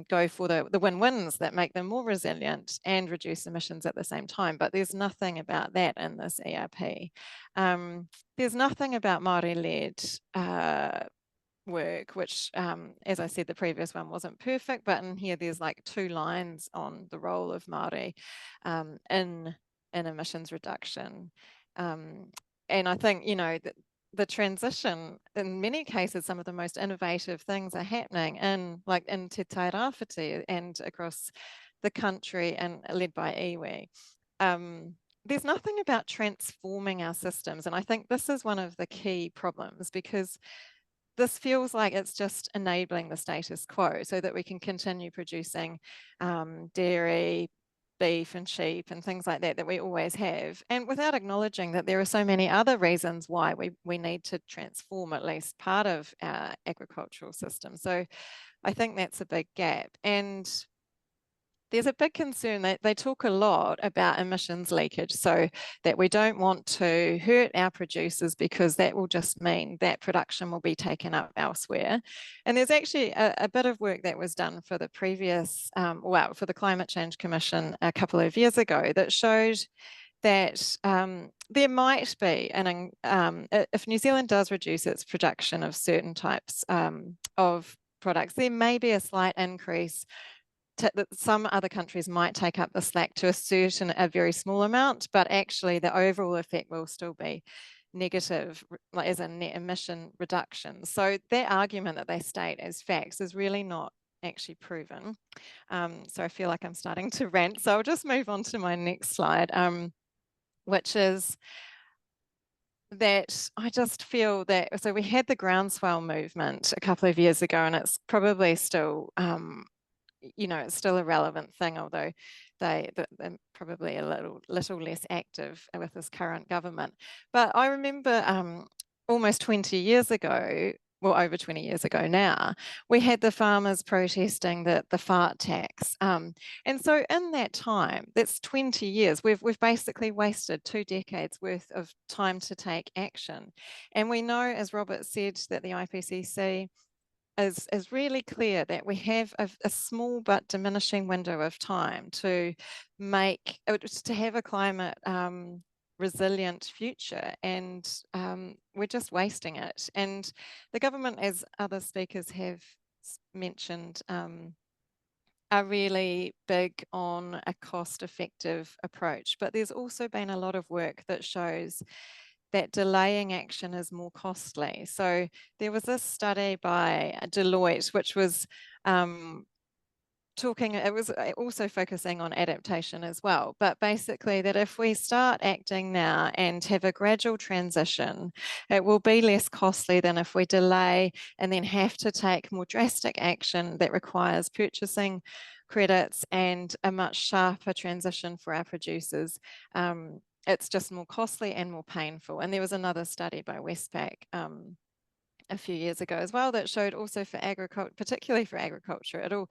Speaker 5: go for the win-wins that make them more resilient and reduce emissions at the same time. But there's nothing about that in this ERP. There's nothing about Māori-led work, which, as I said, the previous one wasn't perfect, but in here there's like 2 lines on the role of Māori in emissions reduction. And I think, you know, the transition, in many cases, some of the most innovative things are happening in Te Tairāwhiti and across the country and led by iwi. There's nothing about transforming our systems. And I think this is one of the key problems, because this feels like it's just enabling the status quo so that we can continue producing dairy, beef and sheep and things like that we always have, and without acknowledging that there are so many other reasons why we need to transform at least part of our agricultural system. So I think that's a big gap. And there's a big concern that they talk a lot about emissions leakage, so that we don't want to hurt our producers because that will just mean that production will be taken up elsewhere. And there's actually a bit of work that was done for the previous, for the Climate Change Commission a couple of years ago that showed that there might be, if New Zealand does reduce its production of certain types of products, there may be a slight increase that some other countries might take up the slack to a very small amount, but actually the overall effect will still be negative, like as a net emission reduction. So that argument that they state as facts is really not actually proven. So I feel like I'm starting to rant. So I'll just move on to my next slide, which is that I just feel that, so we had the groundswell movement a couple of years ago, and it's probably still you know, it's still a relevant thing, although they're probably a little less active with this current government. But I remember almost 20 years ago, well, over 20 years ago now, we had the farmers protesting the fart tax. And so in that time, that's 20 years, we've basically wasted 2 decades worth of time to take action. And we know, as Robert said, that the IPCC is really clear that we have a small but diminishing window of time to have a climate resilient future, and we're just wasting it. And the government, as other speakers have mentioned, are really big on a cost-effective approach, but there's also been a lot of work that shows that delaying action is more costly. So there was this study by Deloitte, which was it was also focusing on adaptation as well, but basically that if we start acting now and have a gradual transition, it will be less costly than if we delay and then have to take more drastic action that requires purchasing credits and a much sharper transition for our producers. It's just more costly and more painful. And there was another study by Westpac a few years ago as well that showed also for agriculture, particularly for agriculture, it'll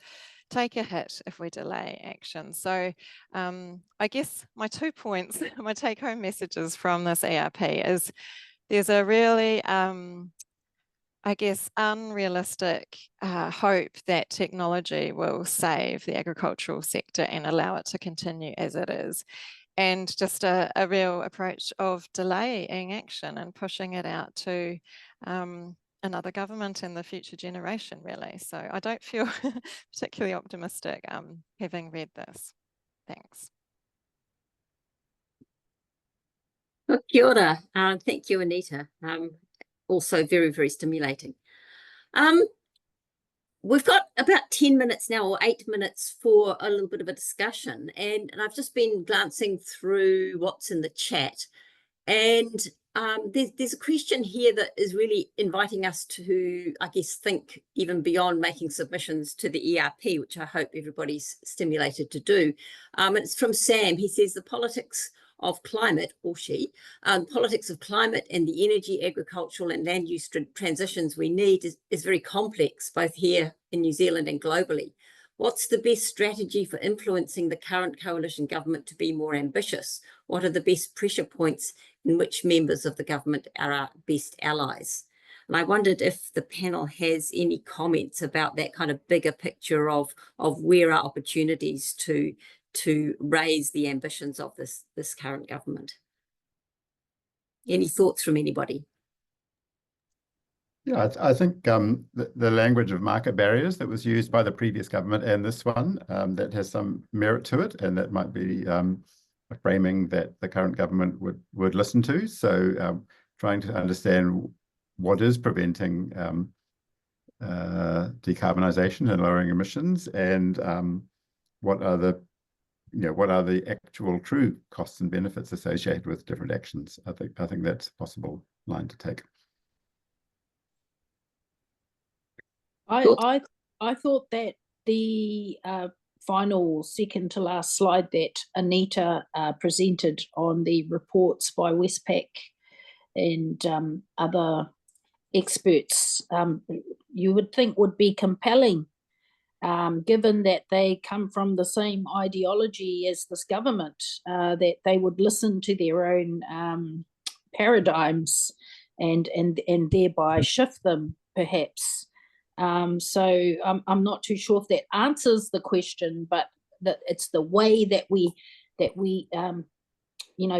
Speaker 5: take a hit if we delay action. So I guess my 2 points, my take-home messages from this ERP is there's a really, I guess, unrealistic hope that technology will save the agricultural sector and allow it to continue as it is. And just a real approach of delaying action and pushing it out to another government and the future generation, really. So I don't feel particularly optimistic having read this. Thanks.
Speaker 1: Well, kia ora. Thank you, Anita. Also very, very stimulating. We've got about 10 minutes now, or 8 minutes, for a little bit of a discussion. And I've just been glancing through what's in the chat. And there's a question here that is really inviting us to, I guess, think even beyond making submissions to the ERP, which I hope everybody's stimulated to do. It's from Sam. He says the politics of climate, or she, politics of climate and the energy, agricultural and land use transitions we need is very complex, both here in New Zealand and globally. What's the best strategy for influencing the current coalition government to be more ambitious? What are the best pressure points in which members of the government are our best allies? And I wondered if the panel has any comments about that kind of bigger picture of where are opportunities to raise the ambitions of this current government. Any thoughts from anybody?
Speaker 3: Yeah, I think the language of market barriers that was used by the previous government and this one, that has some merit to it, and that might be a framing that the current government would listen to. So trying to understand what is preventing decarbonisation and lowering emissions, and what are the actual true costs and benefits associated with different actions. I think that's a possible line to take.
Speaker 4: I thought that the final second to last slide that Anita presented on the reports by Westpac and other experts, you would think would be compelling, given that they come from the same ideology as this government, that they would listen to their own paradigms and thereby shift them, perhaps. So I'm not too sure if that answers the question, but that it's the way that we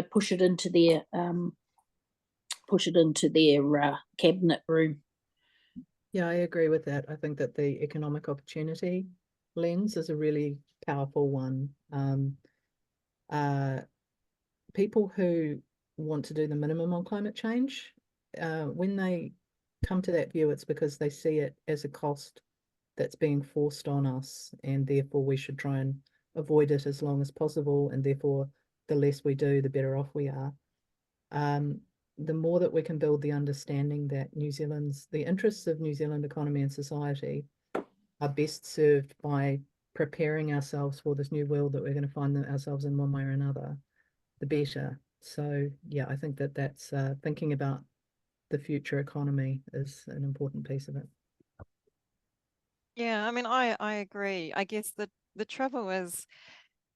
Speaker 4: push it into their cabinet room.
Speaker 2: Yeah, I agree with that. I think that the economic opportunity lens is a really powerful one. People who want to do the minimum on climate change, when they come to that view, it's because they see it as a cost that's being forced on us, and therefore we should try and avoid it as long as possible, and therefore the less we do, the better off we are. The more that we can build the understanding that the interests of New Zealand economy and society are best served by preparing ourselves for this new world that we're going to find ourselves in one way or another, the better. So yeah, I think that that's thinking about the future economy is an important piece of it.
Speaker 5: Yeah, I mean, I agree. I guess the trouble is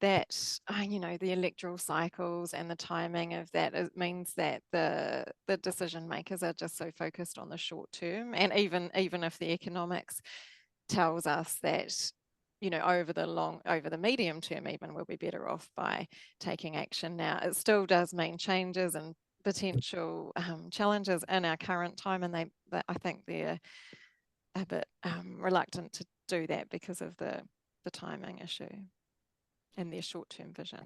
Speaker 5: that, you know, the electoral cycles and the timing of that, it means that the decision makers are just so focused on the short term. And even if the economics tells us that, you know, over the medium term, even we'll be better off by taking action now, it still does mean changes and potential challenges in our current time. And I think they're a bit reluctant to do that because of the timing issue and their short-term vision.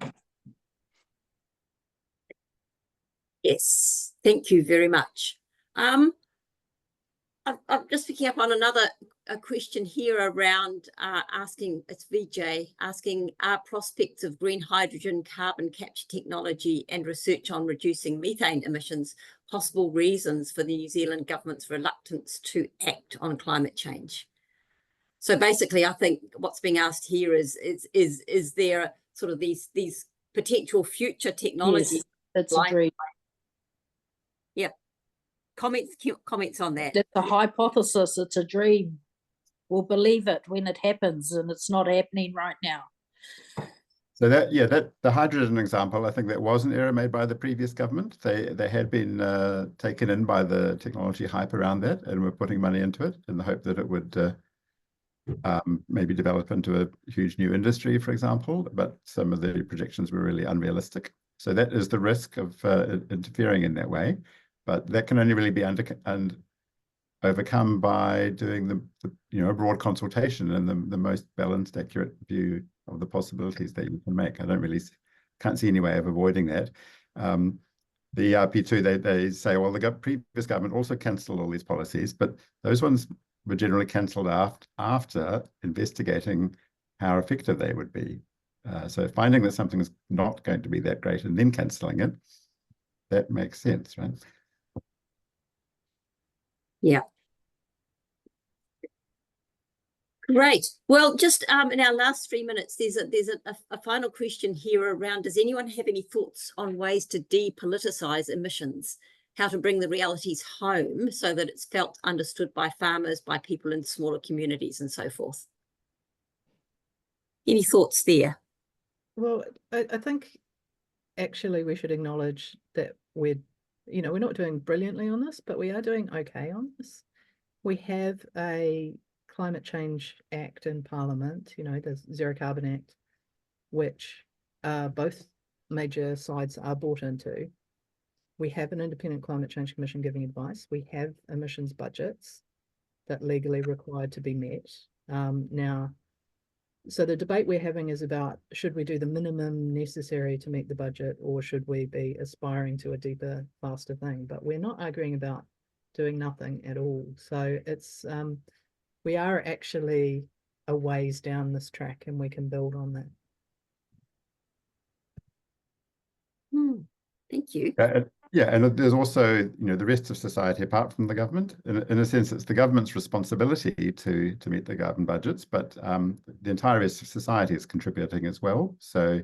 Speaker 1: Yes, thank you very much. I'm just picking up on a question here around asking, it's VJ, asking, are prospects of green hydrogen, carbon capture technology and research on reducing methane emissions possible reasons for the New Zealand government's reluctance to act on climate change? So basically, I think what's being asked here is there sort of these potential future technologies?
Speaker 4: Yes, that's a dream.
Speaker 1: Yeah. Comments on that.
Speaker 4: It's a hypothesis, it's a dream. We'll believe it when it happens, and it's not happening right now.
Speaker 3: So that the hydrogen example, I think that was an error made by the previous government. They had been taken in by the technology hype around that, and were putting money into it in the hope that it would maybe develop into a huge new industry, for example. But some of the projections were really unrealistic. So that is the risk of interfering in that way. But that can only really be overcome by doing the broad consultation and the most balanced, accurate view of the possibilities that you can make. I can't see any way of avoiding that. The ERP2, they say, well, the previous government also cancelled all these policies, but those ones were generally cancelled after investigating how effective they would be. So finding that something is not going to be that great and then cancelling it, that makes sense, right?
Speaker 1: Yeah. Great. Well, just in our last 3 minutes, there's a final question here around, does anyone have any thoughts on ways to depoliticize emissions, how to bring the realities home so that it's felt understood by farmers, by people in smaller communities and so forth? Any thoughts there?
Speaker 2: Well, I think actually we should acknowledge that we're not doing brilliantly on this, but we are doing okay on this. We have a Climate Change Act in Parliament, the Zero Carbon Act, which both major sides are bought into. We have an Independent Climate Change Commission giving advice. We have emissions budgets that legally required to be met. Now, so the debate we're having is about, should we do the minimum necessary to meet the budget, or should we be aspiring to a deeper, faster thing? But we're not arguing about doing nothing at all. So it's we are actually a ways down this track, and we can build on that.
Speaker 1: Thank you.
Speaker 3: Yeah, and there's also, the rest of society apart from the government. In a sense, it's the government's responsibility to meet the carbon budgets, but the entire rest of society is contributing as well. So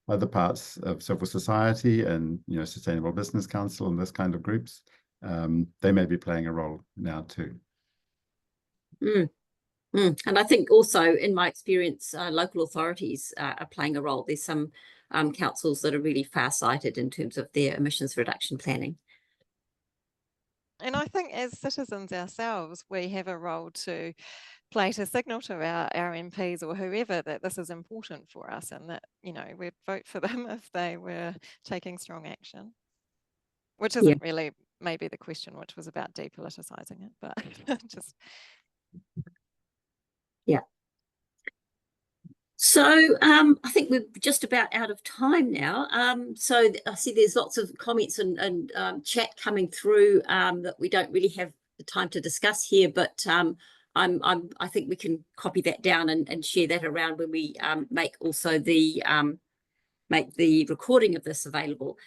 Speaker 3: other parts of civil society and, Sustainable Business Council and this kind of groups, they may be playing a role now too.
Speaker 1: And I think also, in my experience, local authorities are playing a role. There's some councils that are really far-sighted in terms of their emissions reduction planning.
Speaker 5: And I think as citizens ourselves, we have a role to play to signal to our MPs or whoever that this is important for us, and that, we'd vote for them if they were taking strong action, which isn't really maybe the question, which was about depoliticising it, but just...
Speaker 1: Yeah. So I think we're just about out of time now. So I see there's lots of comments and chat coming through that we don't really have the time to discuss here, but I think we can copy that down and share that around when we make the recording of this available.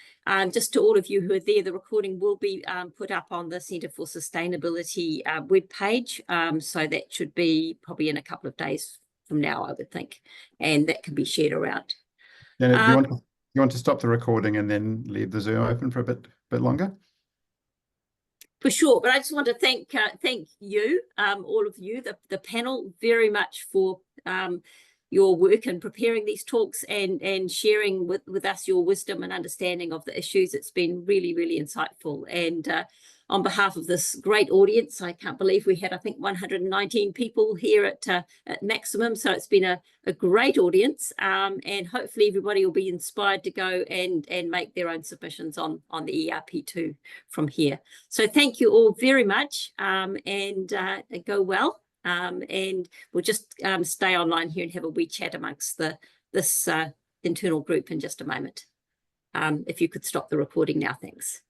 Speaker 1: Just to all of you who are there, the recording will be put up on the Centre for Sustainability webpage. So that should be probably in a couple of days now, I would think, and that can be shared around.
Speaker 3: Janet, do you want to stop the recording and then leave the Zoom open for a bit longer?
Speaker 1: For sure, but I just want to thank you, all of you, the panel, very much for your work in preparing these talks and sharing with us your wisdom and understanding of the issues. It's been really, really insightful. And on behalf of this great audience, I can't believe we had, I think, 119 people here at maximum. So it's been a great audience, and hopefully everybody will be inspired to go and make their own submissions on the ERP2 from here. So thank you all very much, and go well. And we'll just stay online here and have a wee chat amongst this internal group in just a moment. If you could stop the recording now, thanks.